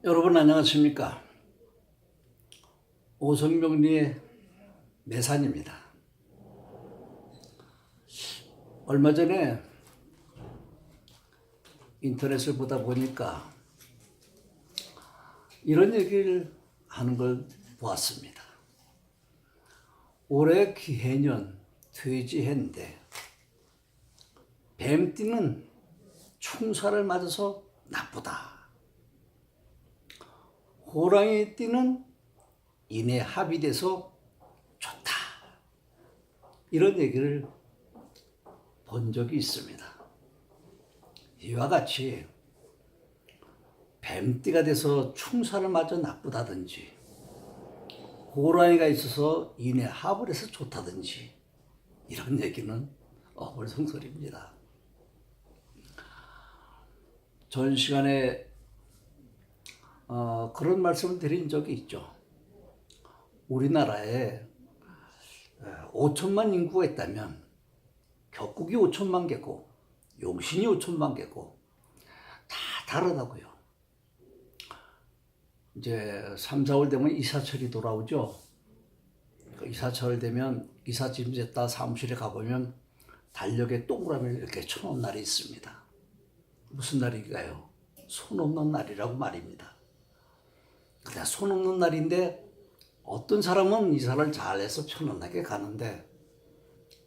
여러분 안녕하십니까? 오성명리의 매산입니다. 얼마 전에 인터넷을 보다 보니까 이런 얘기를 하는 걸 보았습니다. 올해 기해년 돼지해인데 뱀띠는 충사를 맞아서 나쁘다. 호랑이띠는 인해 합의돼서 좋다. 이런 얘기를 본 적이 있습니다. 이와 같이 뱀띠가 돼서 충사를 맞아 나쁘다든지 호랑이가 있어서 인해 합을 해서 좋다든지 이런 얘기는 어불성설입니다. 전 시간에 그런 말씀을 드린 적이 있죠. 우리나라에 5천만 인구가 있다면 격국이 5천만 개고 용신이 5천만 개고 다 다르다고요. 이제 3, 4월 되면 이사철이 돌아오죠. 이사철 되면 이삿짐 쟀다 사무실에 가보면 달력에 동그라미를 이렇게 쳐놓은 날이 있습니다. 무슨 날인가요? 손 없는 날이라고 말입니다. 그냥 손 없는 날인데 어떤 사람은 이사를 잘해서 편안하게 가는데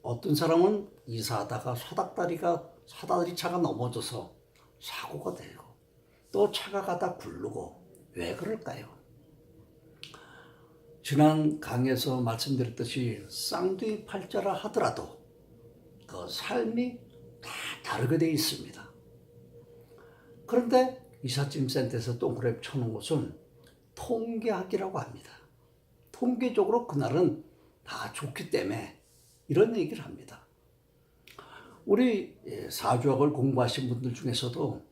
어떤 사람은 이사하다가 사다리 차가 넘어져서 사고가 되고 또 차가 가다 굴르고 왜 그럴까요? 지난 강에서 말씀드렸듯이 쌍둥이 팔자라 하더라도 그 삶이 다 다르게 되어 있습니다. 그런데 이삿짐 센터에서 동그라미 쳐놓은 것은 통계학이라고 합니다. 통계적으로 그날은 다 좋기 때문에 이런 얘기를 합니다. 우리 사주학을 공부하신 분들 중에서도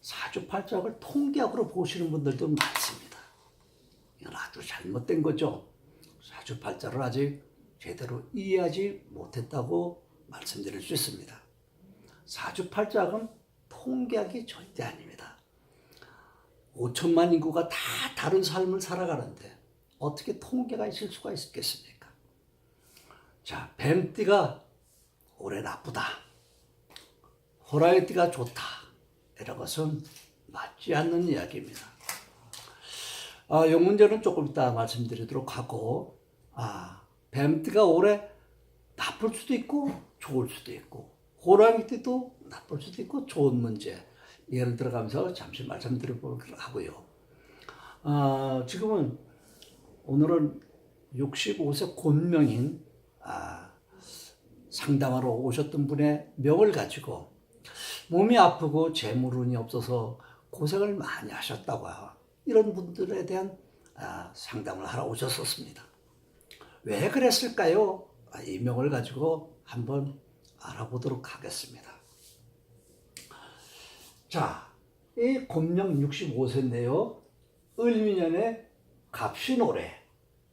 사주팔자학을 통계학으로 보시는 분들도 많습니다. 이건 아주 잘못된 거죠. 사주팔자를 아직 제대로 이해하지 못했다고 말씀드릴 수 있습니다. 사주팔자학은 통계학이 절대 아닙니다. 5천만 인구가 다 다른 삶을 살아가는데 어떻게 통계가 있을 수가 있겠습니까? 자, 뱀띠가 올해 나쁘다. 호랑이띠가 좋다. 이런 것은 맞지 않는 이야기입니다. 이 문제는 조금 이따 말씀드리도록 하고, 뱀띠가 올해 나쁠 수도 있고 좋을 수도 있고 호랑이띠도 나쁠 수도 있고 좋은 문제 예를 들어가면서 잠시 말씀드려보도록 하고요. 지금은 오늘은 65세 곤명인 상담하러 오셨던 분의 명을 가지고 몸이 아프고 재물운이 없어서 고생을 많이 하셨다고 이런 분들에 대한 상담을 하러 오셨었습니다. 왜 그랬을까요? 이 명을 가지고 한번 알아보도록 하겠습니다. 자, 이 곤명 65세인데요. 을미년에 갑신올해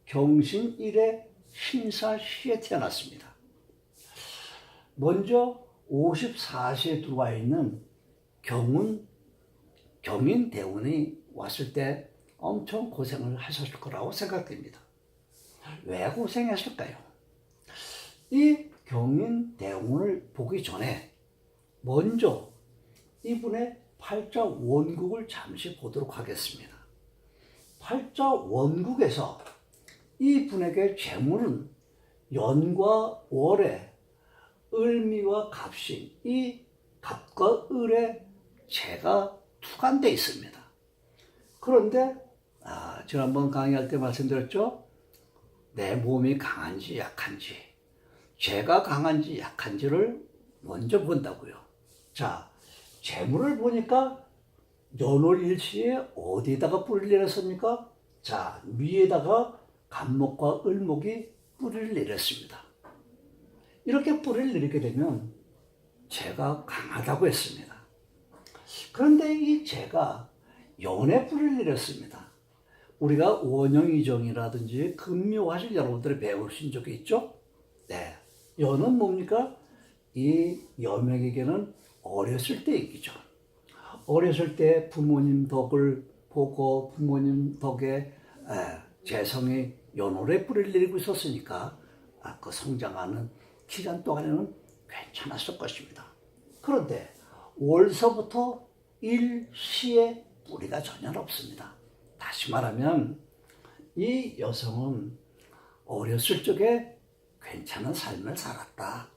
경신일에 신사시에 태어났습니다. 먼저 54세에 들어와 있는 경인대운이 왔을 때 엄청 고생을 하셨을 거라고 생각됩니다. 왜 고생했을까요? 이 경인대운을 보기 전에 먼저 이분의 팔자 원국을 잠시 보도록 하겠습니다. 팔자 원국에서 이분에게 재물은 연과 월에 을미와 갑신, 이 갑과 을에 재가 투관되어 있습니다. 그런데 지난번 강의할 때 말씀드렸죠. 내 몸이 강한지 약한지, 재가 강한지 약한지를 먼저 본다고요. 자, 재물을 보니까 연월일시에 어디에다가 뿌리를 내렸습니까? 자, 위에다가 갑목과 을목이 뿌리를 내렸습니다. 이렇게 뿌리를 내리게 되면 재가 강하다고 했습니다. 그런데 이 재가 연에 뿌리를 내렸습니다. 우리가 원형이정이라든지 금묘화실 여러분들이 배우신 적이 있죠? 네. 연은 뭡니까? 이 여명에게는 어렸을 때 얘기죠. 어렸을 때 부모님 덕을 보고 부모님 덕에 재성이 연월에 뿌리를 내리고 있었으니까 그 성장하는 기간 동안에는 괜찮았을 것입니다. 그런데 월서부터 일시에 뿌리가 전혀 없습니다. 다시 말하면 이 여성은 어렸을 적에 괜찮은 삶을 살았다.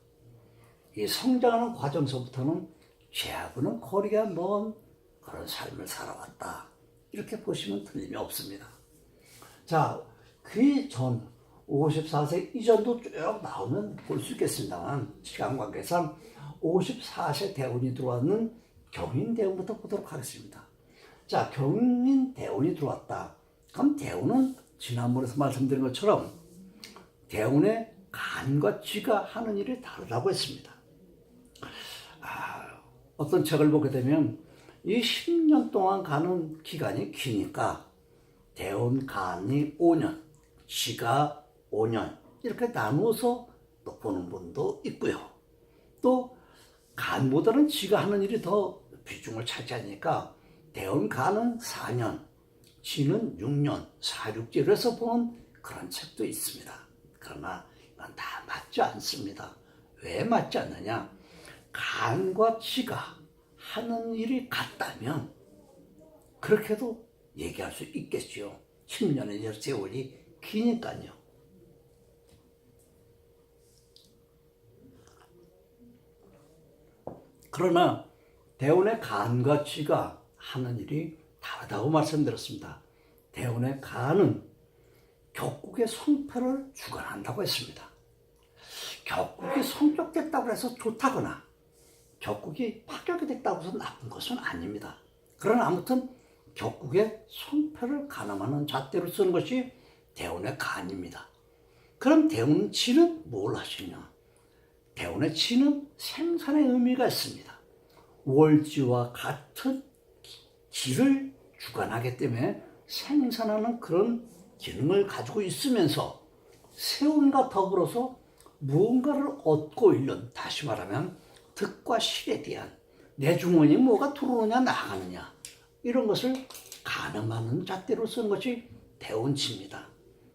이 성장하는 과정서부터는 죄하고는 거리가 먼 그런 삶을 살아왔다. 이렇게 보시면 틀림이 없습니다. 자, 그 전 54세 이전도 쭉 나오면 볼 수 있겠습니다만 시간 관계상 54세 대운이 들어왔는 경인 대운부터 보도록 하겠습니다. 자, 경인 대운이 들어왔다. 그럼 대운은 지난번에서 말씀드린 것처럼 대운의 간과 지가 하는 일이 다르다고 했습니다. 어떤 책을 보게 되면 이 10년 동안 가는 기간이 기니까 대운 간이 5년, 지가 5년 이렇게 나누어서 또 보는 분도 있고요. 또 간보다는 지가 하는 일이 더 비중을 차지하니까 대운 간은 4년, 지는 6년, 4, 6제로 해서 보는 그런 책도 있습니다. 그러나 이건 다 맞지 않습니다. 왜 맞지 않느냐? 간과 지가 하는 일이 같다면 그렇게도 얘기할 수 있겠죠. 10년의 세월이 기니까요. 그러나 대운의 간과 지가 하는 일이 다르다고 말씀드렸습니다. 대운의 간은 격국의 성패를 주관한다고 했습니다. 격국이 성격됐다고 해서 좋다거나 격국이 파격이 됐다고 해서 나쁜 것은 아닙니다. 그러나 아무튼 격국의 성패를 가늠하는 잣대로 쓰는 것이 대운의 간입니다. 그럼 대운 지는 뭘 하시냐? 대운의 지는 생산의 의미가 있습니다. 월지와 같은 지를 주관하기 때문에 생산하는 그런 기능을 가지고 있으면서 세운과 더불어서 무언가를 얻고 있는, 다시 말하면 득과 실에 대한 내 주머니에 뭐가 들어오느냐 나가느냐 이런 것을 가늠하는 잣대로 쓰는 것이 대운지입니다.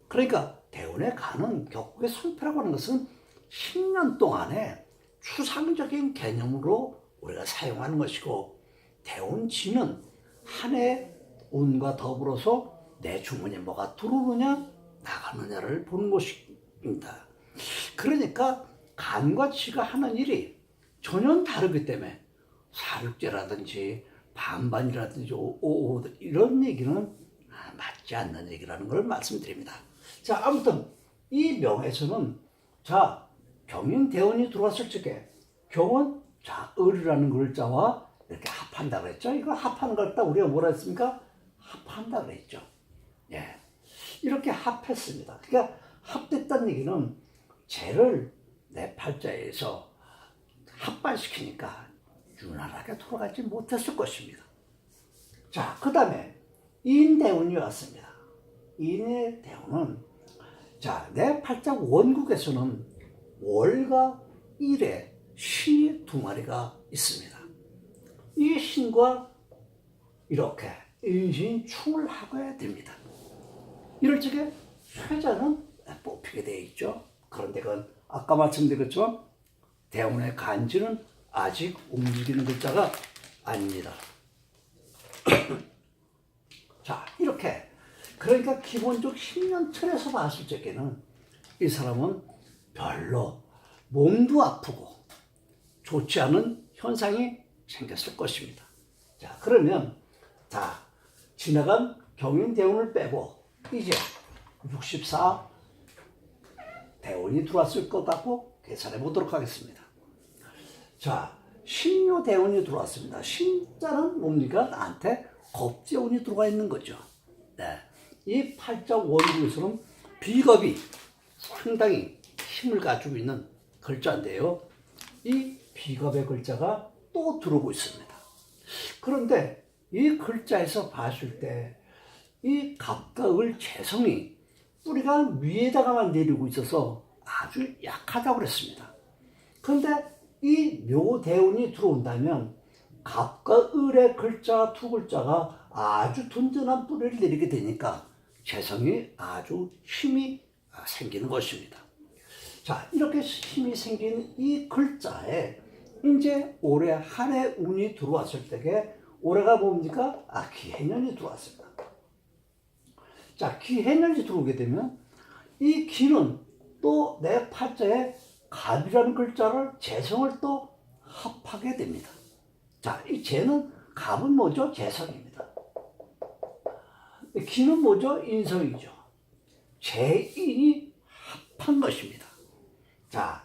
그러니까 대운의 간은 격국의 성패라고 하는 것은 10년 동안의 추상적인 개념으로 우리가 사용하는 것이고, 대운지는 한 해 운과 더불어서 내 주머니에 뭐가 들어오느냐 나가느냐를 보는 것입니다. 그러니까 간과 지가 하는 일이 전혀 다르기 때문에 사륙제라든지 반반이라든지 오오 이런 얘기는 맞지 않는 얘기라는 걸 말씀드립니다. 자, 아무튼 이 명에서는 자, 경인 대운이 들어왔을 적에 경은 자, 을이라는 글자와 이렇게 합한다 그랬죠. 이거 합하는 걸 딱 우리가 뭐라 했습니까? 합한다 그랬죠. 예. 이렇게 합했습니다. 그러니까 합됐다는 얘기는 재를 내 팔자에서 합반시키니까 유난하게 돌아가지 못했을 것입니다. 자, 그 다음에 인대운이 왔습니다. 인의 대운은 자, 내 팔자 원국에서는 월과 일에 신이 두 마리가 있습니다. 이 신과 이렇게 인신이 충을 하게 됩니다. 이럴 적에 쇠자는 뽑히게 되어 있죠. 그런데 그건 아까 말씀드렸지만 대운의 간지는 아직 움직이는 글자가 아닙니다. 자, 이렇게 그러니까 기본적 10년 틀에서 봤을 적에는 이 사람은 별로 몸도 아프고 좋지 않은 현상이 생겼을 것입니다. 자, 그러면 자, 지나간 경인 대운을 빼고 이제 64 대운이 들어왔을 것 같고 계산해 보도록 하겠습니다. 자, 신묘 대운이 들어왔습니다. 신자는 뭡니까? 나한테 겁재운이 들어가 있는 거죠. 네. 이 팔자 원국에서는 비겁이 상당히 힘을 가지고 있는 글자인데요. 이 비겁의 글자가 또 들어오고 있습니다. 그런데 이 글자에서 봤을 때 이 갑과 을 재성이 뿌리가 위에다가만 내리고 있어서 아주 약하다고 그랬습니다. 그런데 이 묘대운이 들어온다면 갑과 을의 글자 두 글자가 아주 든든한 뿌리를 내리게 되니까 재성이 아주 힘이 생기는 것입니다. 자, 이렇게 힘이 생긴 이 글자에 이제 올해 한 해 운이 들어왔을 때에 올해가 뭡니까? 기해년이 들어왔습니다. 자, 기해년이 들어오게 되면 이 기는 또 내 팔자에 갑이라는 글자를 재성을 또 합하게 됩니다. 자, 이 재는 갑은 뭐죠? 재성입니다. 기는 뭐죠? 인성이죠. 재인이 합한 것입니다. 자,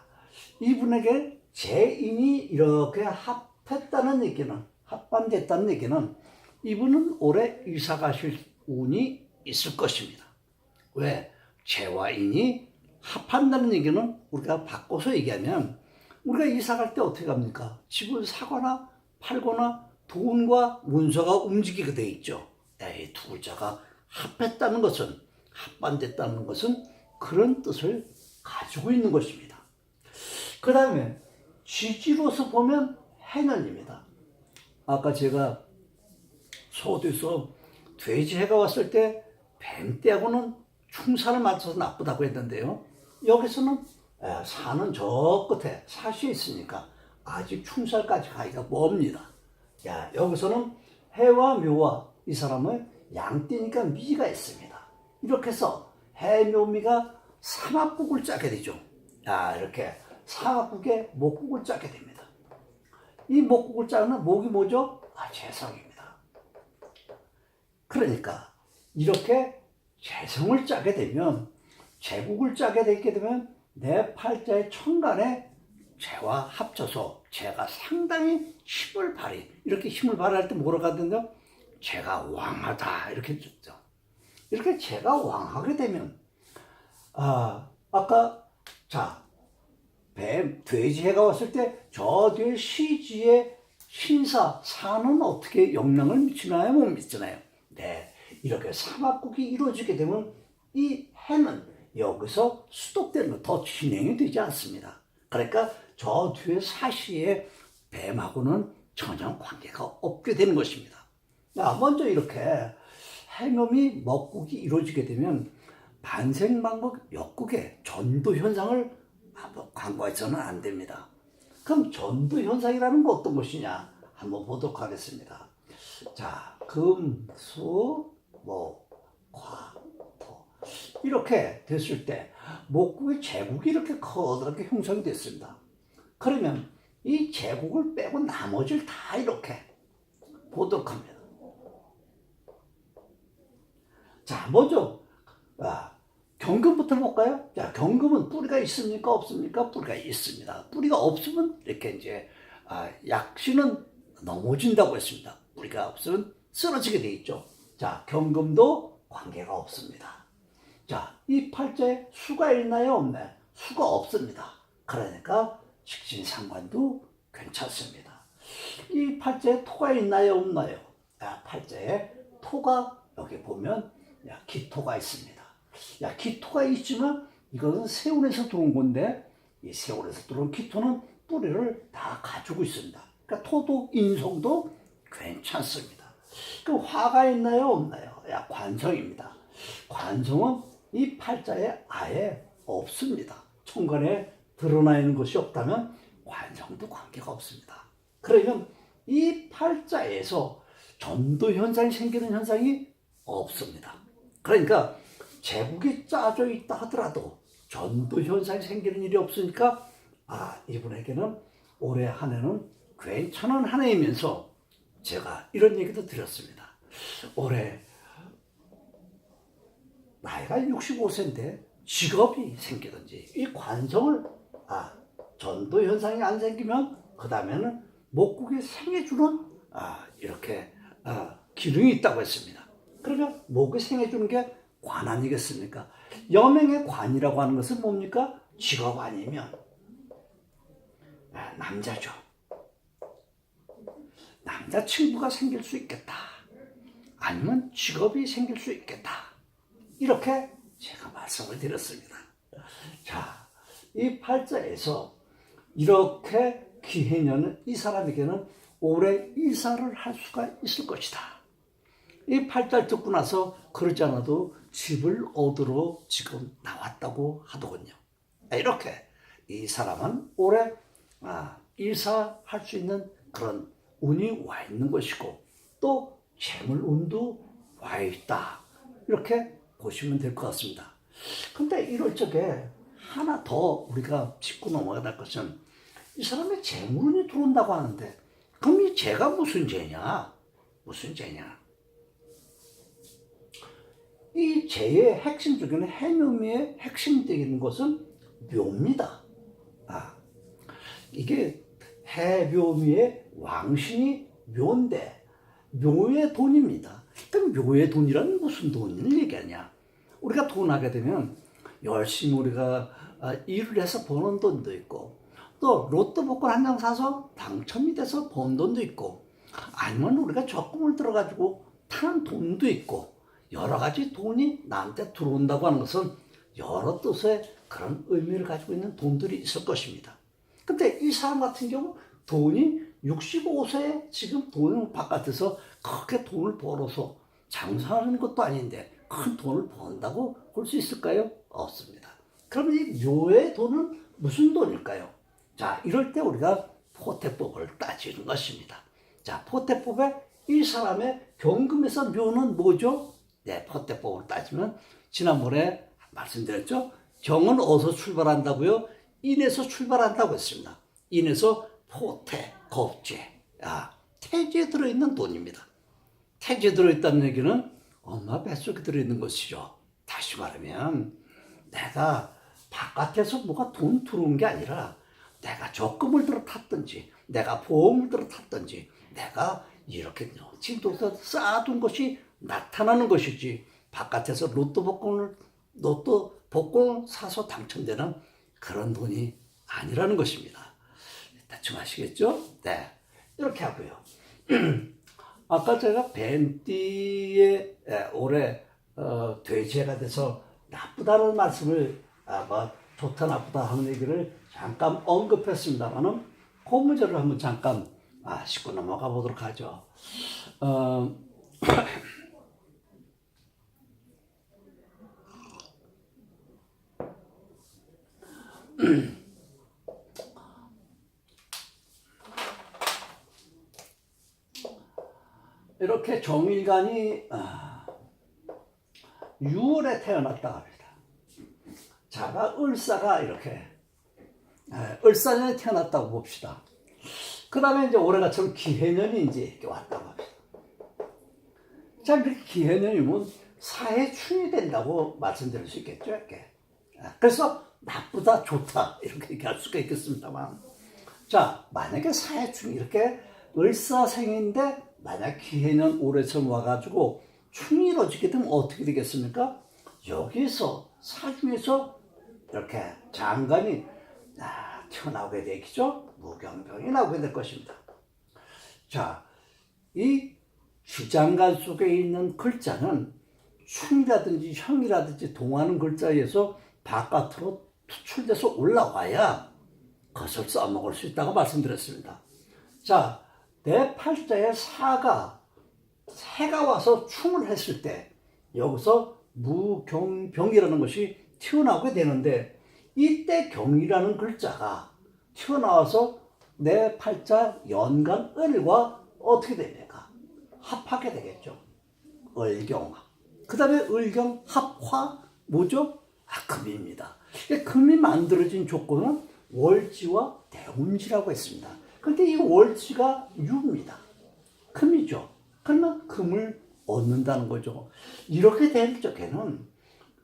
이분에게 재인이 이렇게 합했다는 얘기는, 합반됐다는 얘기는 이분은 올해 이사 가실 운이 있을 것입니다. 왜? 재와 인이 합한다는 얘기는 우리가 바꿔서 얘기하면 우리가 이사 갈 때 어떻게 합니까? 집을 사거나 팔거나 돈과 문서가 움직이게 돼 있죠. 이 두 글자가 합했다는 것은, 합반됐다는 것은 그런 뜻을 가지고 있는 것입니다. 그 다음에 지지로서 보면 해년입니다. 아까 제가 소두에서 돼지해가 왔을 때 뱀떼하고는 충사를 맞춰서 나쁘다고 했는데요. 여기서는 사는 저 끝에 사시에 있으니까 아직 충살까지 가기가 멉니다. 여기서는 해와 묘와 이 사람은 양띠니까 미가 있습니다. 이렇게 해서 해묘미가 삼합국을 짜게 되죠. 이렇게 삼합국에 목국을 짜게 됩니다. 이 목국을 짜는 목이 뭐죠? 재성입니다. 그러니까 이렇게 재성을 짜게 되면, 재국을 짜게 되게 되면 내 팔자의 천간에 재와 합쳐서 재가 상당히 힘을 발휘, 이렇게 힘을 발휘할 때 뭐라고 하던데요? 재가 왕하다 이렇게 줬죠. 이렇게 재가 왕하게 되면 아까 자 뱀, 돼지해가 왔을 때 저 뒤에 시지의 신사, 사는 어떻게 영향을 미치나요? 못 미치나요? 네, 이렇게 삼합국이 이루어지게 되면 이 해는 여기서 수독되는 더 진행이 되지 않습니다. 그러니까 저 뒤에 사시의 뱀하고는 전혀 관계가 없게 되는 것입니다. 먼저 이렇게 해묘미 먹국이 이루어지게 되면 반생만국 역국의 전도현상을 간과해서는 안 됩니다. 그럼 전도현상이라는 건 어떤 것이냐 한번 보도록 하겠습니다. 자, 금, 수, 목, 화, 토 이렇게 됐을 때 목국의 제국이 이렇게 커다랗게 형성이 됐습니다. 그러면 이 제국을 빼고 나머지를 다 이렇게 보도록 합니다. 자, 먼저 경금부터 볼까요? 자, 경금은 뿌리가 있습니까? 없습니까? 뿌리가 있습니다. 뿌리가 없으면 이렇게 이제 약신은 넘어진다고 했습니다. 뿌리가 없으면 쓰러지게 돼 있죠. 자, 경금도 관계가 없습니다. 자, 이 팔자에 수가 있나요? 없나요? 수가 없습니다. 그러니까 식신상관도 괜찮습니다. 이 팔자에 토가 있나요? 없나요? 팔자에 토가 여기 보면 기토가 있습니다. 기토가 있지만 이것은 세운에서 들어온 건데 이 세운에서 들어온 기토는 뿌리를 다 가지고 있습니다. 그러니까 토도 인성도 괜찮습니다. 그럼 화가 있나요? 없나요? 관성입니다. 관성은 이 팔자에 아예 없습니다. 천간에 드러나 있는 것이 없다면 관성도 관계가 없습니다. 그러면 이 팔자에서 전도 현상이 생기는 현상이 없습니다. 그러니까 제국이 짜져 있다 하더라도 전도 현상이 생기는 일이 없으니까 이분에게는 올해 한 해는 괜찮은 한 해이면서 제가 이런 얘기도 드렸습니다. 올해 나이가 65세인데 직업이 생기든지 이 관성을 전도 현상이 안 생기면 그 다음에는 목국이 생해주는 이렇게 기능이 있다고 했습니다. 그러면 목이 생해주는 게 관 아니겠습니까? 여명의 관이라고 하는 것은 뭡니까? 직업 아니면 남자죠. 남자친구가 생길 수 있겠다. 아니면 직업이 생길 수 있겠다. 이렇게 제가 말씀을 드렸습니다. 자, 이 팔자에서 이렇게 기해년은 이 사람에게는 오래 이사를 할 수가 있을 것이다. 이 팔자를 듣고 나서 그러지 않아도 집을 얻으러 지금 나왔다고 하더군요. 이렇게 이 사람은 올해 이사할 수 있는 그런 운이 와 있는 것이고 또 재물운도 와 있다. 이렇게 보시면 될 것 같습니다. 근데 이럴 적에 하나 더 우리가 짚고 넘어가야 될 것은 이 사람의 재물운이 들어온다고 하는데 그럼 이 재가 무슨 재냐? 무슨 재냐? 이 재의 핵심 중에는 해묘미의 핵심적인 것은 묘입니다. 이게 해묘미의 왕신이 묘인데 묘의 돈입니다. 그럼 묘의 돈이란 무슨 돈을 얘기하냐? 우리가 돈 하게 되면 열심히 우리가 일을 해서 버는 돈도 있고 또 로또 복권 한 장 사서 당첨이 돼서 번 돈도 있고 아니면 우리가 적금을 들어가지고 타는 돈도 있고 여러 가지 돈이 나한테 들어온다고 하는 것은 여러 뜻의 그런 의미를 가지고 있는 돈들이 있을 것입니다. 근데 이 사람 같은 경우 돈이 65세에 지금 돈 바깥에서 그렇게 돈을 벌어서 장사하는 것도 아닌데 큰 돈을 번다고 볼 수 있을까요? 없습니다. 그럼 이 묘의 돈은 무슨 돈일까요? 자, 이럴 때 우리가 포태법을 따지는 것입니다. 자, 포태법에 이 사람의 경금에서 묘는 뭐죠? 네, 포태법을 따지면 지난번에 말씀드렸죠? 경은 어디서 출발한다고요? 인에서 출발한다고 했습니다. 인에서 포태, 겁재, 태지에 들어있는 돈입니다. 태지에 들어있다는 얘기는 엄마 뱃속에 들어있는 것이죠. 다시 말하면 내가 바깥에서 뭐가 돈 들어온 게 아니라 내가 적금을 들어 탔든지 내가 보험을 들어 탔든지 내가 이렇게 진도서 쌓아둔 것이 나타나는 것이지 바깥에서 로또 복권을 사서 당첨되는 그런 돈이 아니라는 것입니다. 대충 아시겠죠? 네, 이렇게 하고요. 아까 제가 뱀띠에 올해 돼지해가 돼서 나쁘다는 말씀을 좋다 나쁘다 하는 얘기를 잠깐 언급했습니다만은 그 문제를 한번 잠깐 짚고 넘어가 보도록 하죠. 이렇게 정일간이 6월에 태어났다 합니다. 자가 을사가 이렇게 을사년에 태어났다고 봅시다. 그 다음에 이제 올해가처럼 기해년이 이제 이렇게 왔다고 합니다. 자, 이렇게 기해년이면 사해충이 된다고 말씀드릴 수 있겠죠, 이렇게. 그래서 나쁘다, 좋다 이렇게 얘기할 수가 있겠습니다만, 자, 만약에 사해충이 이렇게 을사생인데 만약 기해년 올해처럼 와가지고 충이 이루어지게 되면 어떻게 되겠습니까? 여기서 사중에서 이렇게 장관이 튀어나오게 되겠죠? 무경병이 나오게 될 것입니다. 자, 이 쥐장관 속에 있는 글자는 충이라든지 형이라든지 동하는 글자에서 바깥으로 투출돼서 올라와야 그것을 써먹을 수 있다고 말씀드렸습니다. 자, 내 팔자에 해가 와서 충을 했을 때 여기서 무경병이라는 것이 튀어나오게 되는데 이때 경이라는 글자가 튀어나와서 내 팔자 연간 을과 어떻게 됩니까? 합하게 되겠죠. 을경. 그 다음에 을경 합화 뭐죠? 금입니다. 금이 만들어진 조건은 월지와 대운지라고 했습니다. 그런데 이 월지가 유입니다. 금이죠. 그러면 금을 얻는다는 거죠. 이렇게 될 적에는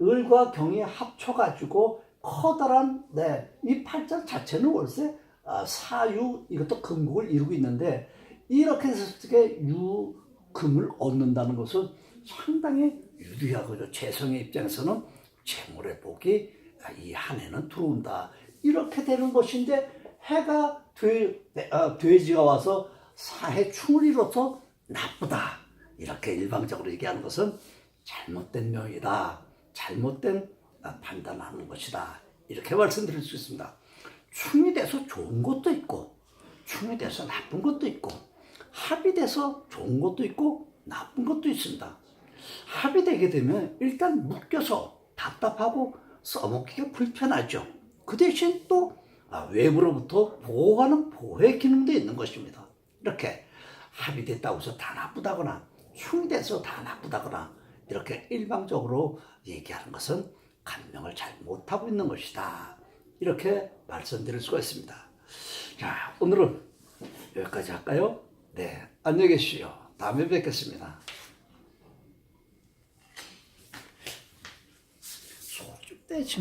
을과 경이 합쳐가지고 커다란 이 팔자 자체는 월세 사유 이것도 금국을 이루고 있는데 이렇게 했을 때 유금을 얻는다는 것은 상당히 유리하고요. 재성의 입장에서는 재물의 복이 이 한 해는 들어온다. 이렇게 되는 것인데 해가 돼지가 와서 사해충을 이뤄서 나쁘다. 이렇게 일방적으로 얘기하는 것은 잘못된 명이다. 잘못된 판단하는 것이다. 이렇게 말씀드릴 수 있습니다. 충이 돼서 좋은 것도 있고 충이 돼서 나쁜 것도 있고 합의돼서 좋은 것도 있고 나쁜 것도 있습니다. 합의되게 되면 일단 묶여서 답답하고 써먹기가 불편하죠. 그 대신 또 외부로부터 보호하는 보호의 기능도 있는 것입니다. 이렇게 합의됐다고 해서 다 나쁘다거나 흉돼서 다 나쁘다거나 이렇게 일방적으로 얘기하는 것은 감명을 잘 못하고 있는 것이다. 이렇게 말씀드릴 수가 있습니다. 자, 오늘은 여기까지 할까요? 네, 안녕히 계십시오. 다음에 뵙겠습니다. 소주 때